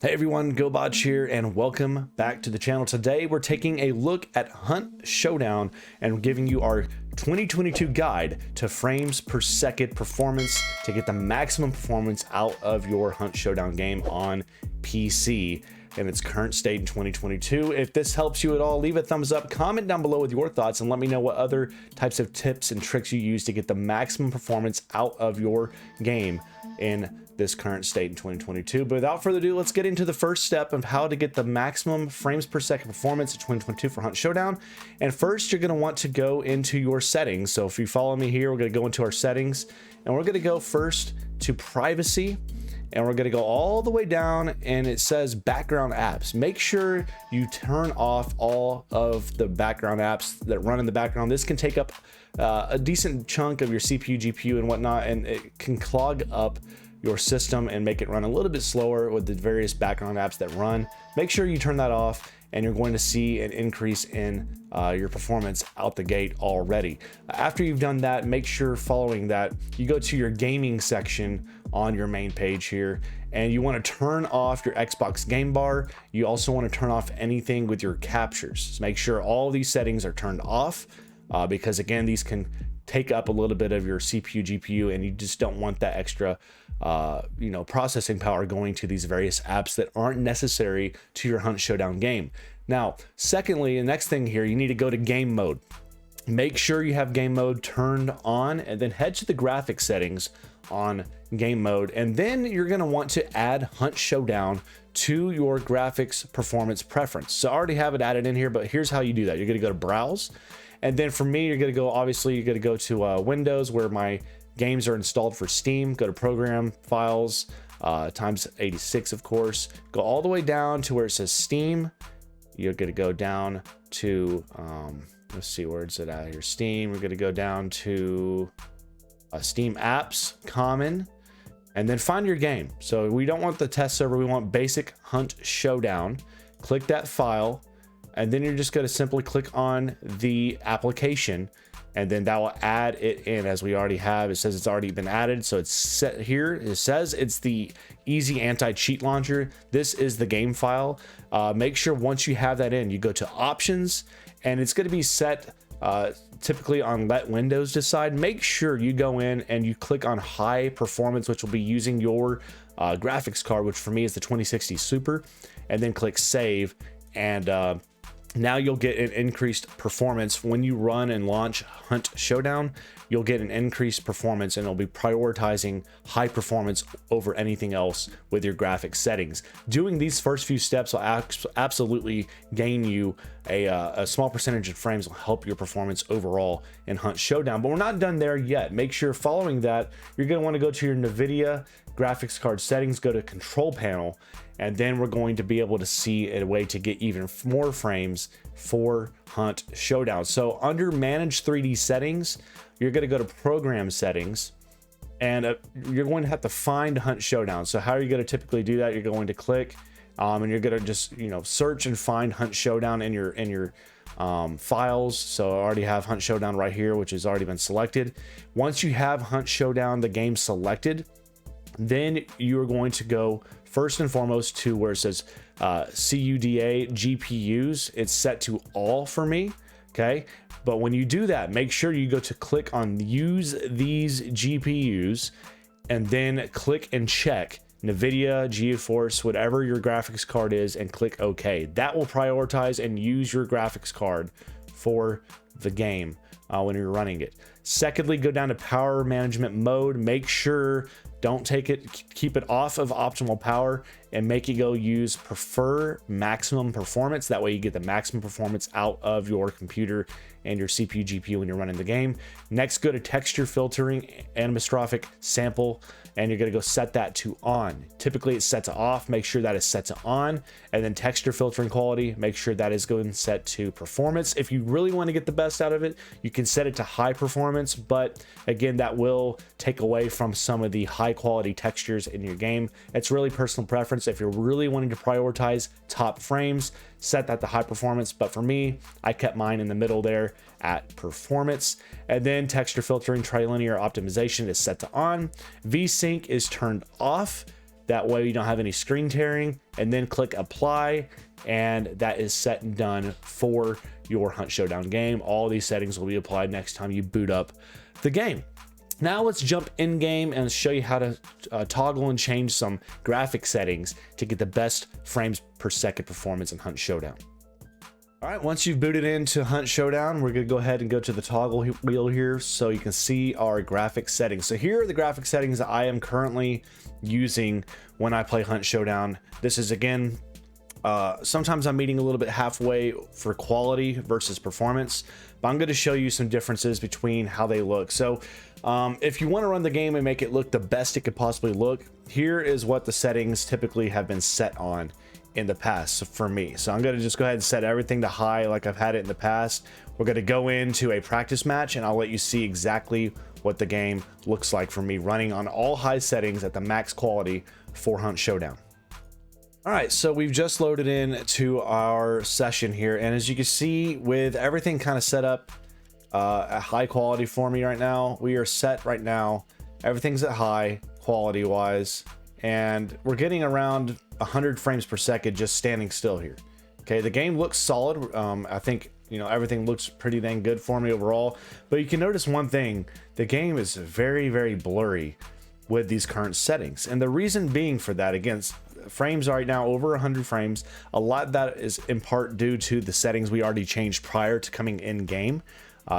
Hey everyone, GoBotch here and welcome back to the channel. Today we're taking a look at Hunt Showdown and giving you our 2022 guide to frames per second performance to get the maximum performance out of your Hunt Showdown game on PC in its current state in 2022. If this helps you at all, leave a thumbs up, comment down below with your thoughts, and let me know what other types of tips and tricks you use to get the maximum performance out of your game in this current state in 2022. But without further ado, let's get into the first step of how to get the maximum frames per second performance in 2022 for Hunt Showdown. And first, you're going to want to go into your settings. So if you follow me here, we're going to go into our settings and we're going to go first to privacy. And we're going to go all the way down and it says background apps. Make sure you turn off all of the background apps that run in the background. This can take up a decent chunk of your CPU, GPU, and whatnot, and it can clog up your system and make it run a little bit slower with the various background apps that run. Make sure you turn that off and you're going to see an increase in your performance out the gate already. After you've done that, make sure following that, you go to your gaming section on your main page here and you want to turn off your Xbox game bar. You also want to turn off anything with your captures. So make sure all these settings are turned off because again, these can take up a little bit of your CPU, GPU, and you just don't want that extra processing power going to these various apps that aren't necessary to your Hunt Showdown game. Now, secondly, the next thing here, you need to go to game mode. Make sure you have game mode turned on and then head to the graphics settings on game mode. And then you're going to want to add Hunt Showdown to your graphics performance preference. So I already have it added in here, but here's how you do that. You're going to go to browse. And then for me, you're going to go, obviously, you're going to go to Windows where my games are installed for Steam. Go to program files times 86, of course. Go all the way down to where it says Steam. You're going to go down to, let's see, where is it at here? Steam. We're going to go down to Steam apps, common, and then find your game. So we don't want the test server. We want basic Hunt Showdown. Click that file. And then you're just going to simply click on the application and then that will add it in as we already have. It says it's already been added. So it's set here. It says it's the easy anti-cheat launcher. This is the game file. Make sure once you have that in, you go to options and it's going to be set typically on let Windows decide. Make sure you go in and you click on high performance, which will be using your graphics card, which for me is the 2060 Super, and then click save. And now you'll get an increased performance when you run and launch Hunt Showdown. You'll get an increased performance and it'll be prioritizing high performance over anything else with your graphics settings. Doing these first few steps will absolutely gain you a small percentage of frames, will help your performance overall in Hunt Showdown. But we're not done there yet. Make sure following that, you're going to want to go to your Nvidia graphics card settings, go to control panel, and then we're going to be able to see a way to get even more frames for Hunt Showdown. So under manage 3D settings, you're going to go to program settings and you're going to have to find Hunt Showdown. So how are you going to typically do that? You're going to click and you're going to just search and find Hunt Showdown in your files. So I already have Hunt Showdown right here, which has already been selected. Once you have Hunt Showdown, the game selected, then you're going to go first and foremost to where it says CUDA GPUs. It's set to all for me. Okay. But when you do that, make sure you go to click on use these GPUs and then click and check Nvidia, GeForce, whatever your graphics card is, and click OK. That will prioritize and use your graphics card for the game when you're running it. Secondly, go down to power management mode. Make sure don't keep it off of optimal power and make it go use prefer maximum performance. That way you get the maximum performance out of your computer and your CPU, GPU when you're running the game. Next, go to texture filtering, anisotrophic sample, and you're going to go set that to on. Typically it's set to off. Make sure that is set to on. And then texture filtering quality, make sure that is going set to performance. If you really want to get the best out of it, you can set it to high performance, but again, that will take away from some of the high quality textures in your game. It's really personal preference. If you're really wanting to prioritize top frames, set that to high performance. But for me, I kept mine in the middle there at performance. And then texture filtering, trilinear optimization is set to on. VSync is turned off. That way you don't have any screen tearing, and then click apply, and that is set and done for your Hunt Showdown game. All these settings will be applied next time you boot up the game. Now let's jump in game and show you how to toggle and change some graphic settings to get the best frames per second performance in Hunt Showdown. All right, once you've booted into Hunt Showdown, we're gonna go ahead and go to the toggle wheel here so you can see our graphic settings. So here are the graphic settings that I am currently using when I play Hunt Showdown. This is, again, sometimes I'm meeting a little bit halfway for quality versus performance, but I'm gonna show you some differences between how they look. So if you wanna run the game and make it look the best it could possibly look, here is what the settings typically have been set on in the past for me. So I'm gonna just go ahead and set everything to high like I've had it in the past. We're gonna go into a practice match and I'll let you see exactly what the game looks like for me running on all high settings at the max quality for Hunt Showdown. All right, so we've just loaded in to our session here, and as you can see, with everything kind of set up at high quality for me right now, we are set right now. Everything's at high quality wise, and we're getting around 100 frames per second just standing still here. Okay, the game looks solid. I think, you know, everything looks pretty dang good for me overall, but you can notice one thing: the game is very, very blurry with these current settings. And the reason being for that, again, frames right now over 100 frames. A lot of that is in part due to the settings we already changed prior to coming in game.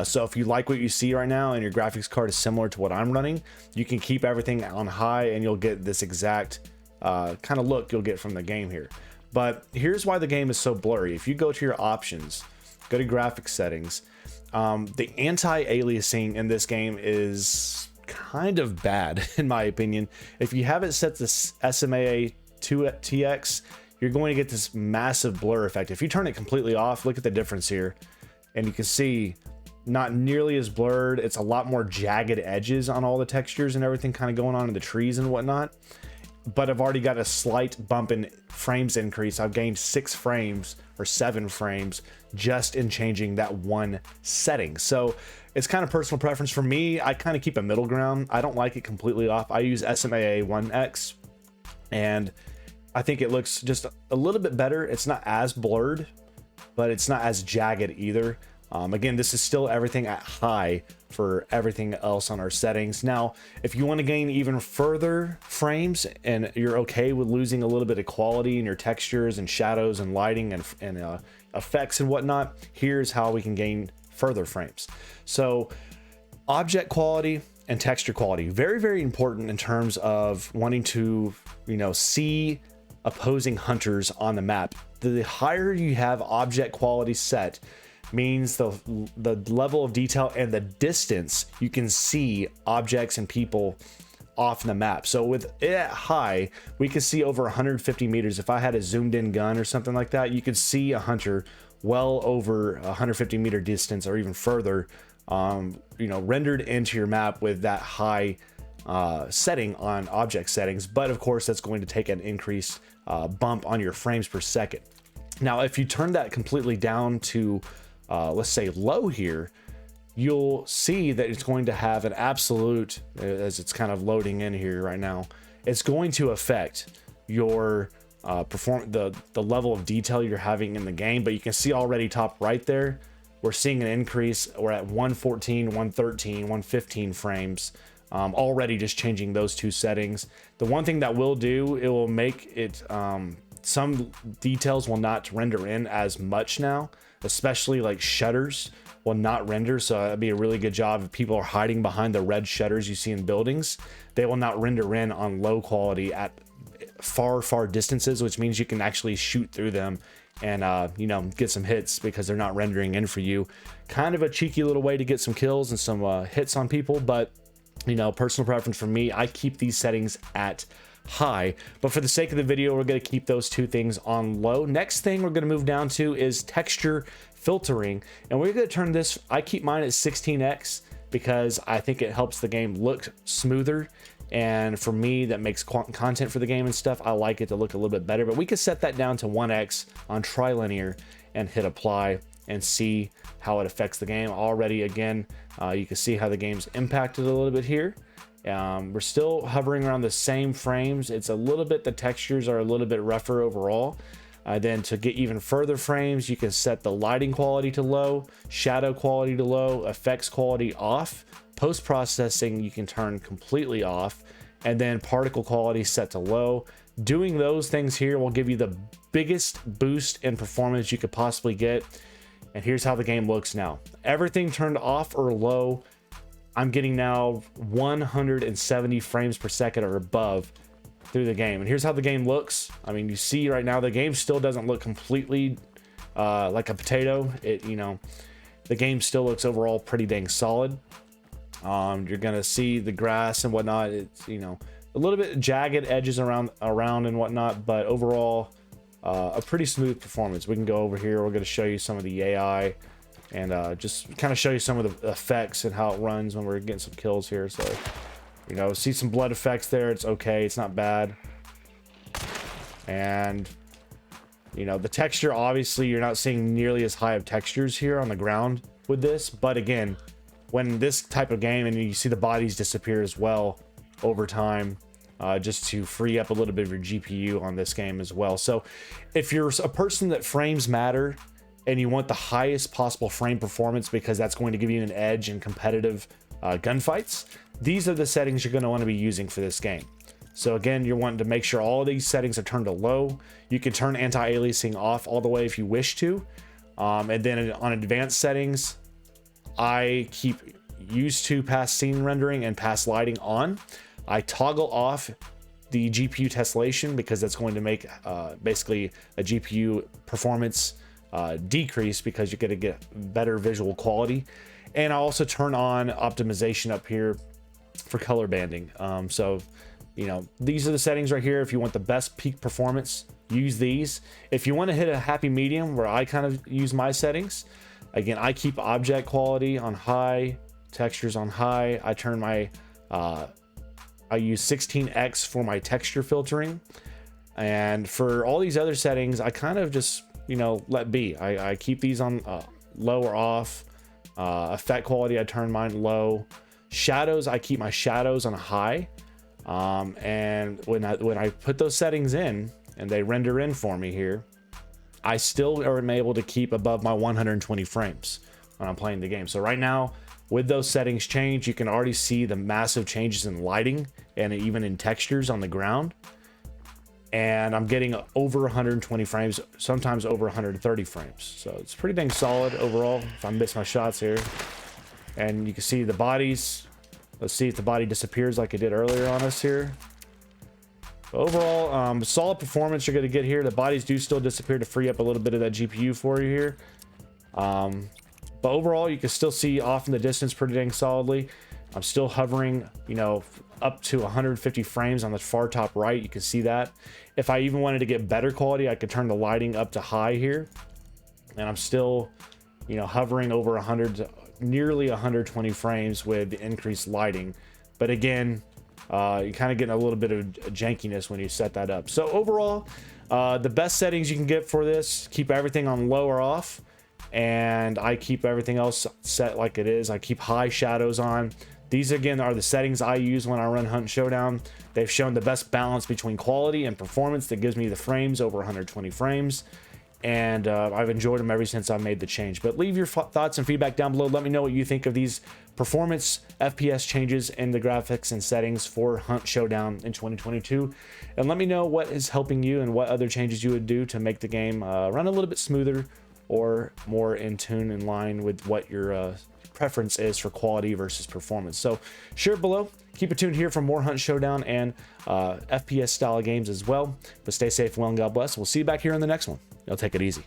So if you like what you see right now and your graphics card is similar to what I'm running, you can keep everything on high and you'll get this exact kind of look you'll get from the game here. But here's why the game is so blurry. If you go to your options, go to graphics settings, the anti-aliasing in this game is kind of bad in my opinion. If you have it set to SMA 2TX, you're going to get this massive blur effect. If you turn it completely off, look at the difference here, and you can see not nearly as blurred. It's a lot more jagged edges on all the textures and everything kind of going on in the trees and whatnot. But I've already got a slight bump in frames increase. I've gained 6 frames or 7 frames just in changing that one setting. So it's kind of personal preference for me. I kind of keep a middle ground. I don't like it completely off. I use SMA 1X, and I think it looks just a little bit better. It's not as blurred, but it's not as jagged either. Again, this is still everything at high for everything else on our settings. Now, if you want to gain even further frames and you're okay with losing a little bit of quality in your textures and shadows and lighting and effects and whatnot, here's how we can gain further frames. So object quality and texture quality, very, very important in terms of wanting to, you know, see opposing hunters on the map. The higher you have object quality set means the level of detail and the distance you can see objects and people off the map. So with it at high, we can see over 150 meters. If I had a zoomed in gun or something like that, you could see a hunter well over 150 meter distance or even further, you know, rendered into your map with that high setting on object settings. But of course, that's going to take an increased bump on your frames per second. Now, if you turn that completely down to let's say low here, you'll see that it's going to have an absolute, as it's kind of loading in here right now, it's going to affect your the level of detail you're having in the game. But you can see already top right there, we're seeing an increase. We're at 114, 113, 115 frames already, just changing those two settings. The one thing that will do, it will make it some details will not render in as much now, especially like shutters will not render. So that'd be a really good job if people are hiding behind the red shutters you see in buildings. They will not render in on low quality at far distances, which means you can actually shoot through them and you know, get some hits because they're not rendering in for you. Kind of a cheeky little way to get some kills and some hits on people, but you know, personal preference for me, I keep these settings at high. But for the sake of the video, we're going to keep those two things on low. Next thing we're going to move down to is texture filtering, and we're going to turn this, I keep mine at 16x because I think it helps the game look smoother, and for me that makes content for the game and stuff, I like it to look a little bit better. But we could set that down to 1x on trilinear and hit apply and see how it affects the game. Already, again, you can see how the game's impacted a little bit here. We're still hovering around the same frames. It's a little bit, the textures are a little bit rougher overall. Then to get even further frames, you can set the lighting quality to low, shadow quality to low, effects quality off, post-processing you can turn completely off, and then particle quality set to low. Doing those things here will give you the biggest boost in performance you could possibly get. And here's how the game looks now. Everything turned off or low. I'm getting now 170 frames per second or above through the game. And here's how the game looks. I mean, you see right now the game still doesn't look completely like a potato. The game still looks overall pretty dang solid. You're gonna see the grass and whatnot. It's a little bit jagged edges around and whatnot, but overall a pretty smooth performance. We can go over here. We're going to show you some of the AI and just kind of show you some of the effects and how it runs when we're getting some kills here. So see some blood effects there. It's okay, it's not bad. And the texture, obviously you're not seeing nearly as high of textures here on the ground with this, but again, when this type of game and you see the bodies disappear as well over time, just to free up a little bit of your GPU on this game as well. So if you're a person that frames matter and you want the highest possible frame performance because that's going to give you an edge in competitive gunfights, these are the settings you're going to want to be using for this game. So again, you're wanting to make sure all of these settings are turned to low. You can turn anti-aliasing off all the way if you wish to. And then on advanced settings, I keep used to past scene rendering and past lighting on. I toggle off the GPU tessellation because that's going to make basically a GPU performance decrease because you're going to get better visual quality. And I also turn on optimization up here for color banding. So these are the settings right here. If you want the best peak performance, use these. If you want to hit a happy medium, where I kind of use my settings, again, I keep object quality on high, textures on high. I turn my I use 16x for my texture filtering, and for all these other settings I kind of just let be. I keep these on low or off. Effect quality, I turn mine low. Shadows, I keep my shadows on high. And when I put those settings in and they render in for me here, I still am able to keep above my 120 frames when I'm playing the game. So right now, with those settings changed, you can already see the massive changes in lighting and even in textures on the ground. And I'm getting over 120 frames, sometimes over 130 frames. So it's pretty dang solid overall if I miss my shots here. And you can see the bodies. Let's see if the body disappears like it did earlier on us here. But overall, solid performance you're going to get here. The bodies do still disappear to free up a little bit of that GPU for you here. But overall, you can still see off in the distance pretty dang solidly. I'm still hovering, up to 150 frames on the far top right. You can see that. If I even wanted to get better quality, I could turn the lighting up to high here. And I'm still, hovering over 100, nearly 120 frames with the increased lighting. But again, you're kind of getting a little bit of jankiness when you set that up. So overall, the best settings you can get for this, keep everything on low or off. And I keep everything else set like it is. I keep high shadows on. These again are the settings I use when I run Hunt Showdown. They've shown the best balance between quality and performance that gives me the frames over 120 frames. And I've enjoyed them ever since I made the change. But leave your thoughts and feedback down below. Let me know what you think of these performance FPS changes in the graphics and settings for Hunt Showdown in 2022. And let me know what is helping you and what other changes you would do to make the game run a little bit smoother or more in tune, in line with what your preference is for quality versus performance. So share it below. Keep it tuned here for more Hunt Showdown and FPS style games as well. But stay safe, well, and God bless. We'll see you back here in the next one. Y'all take it easy.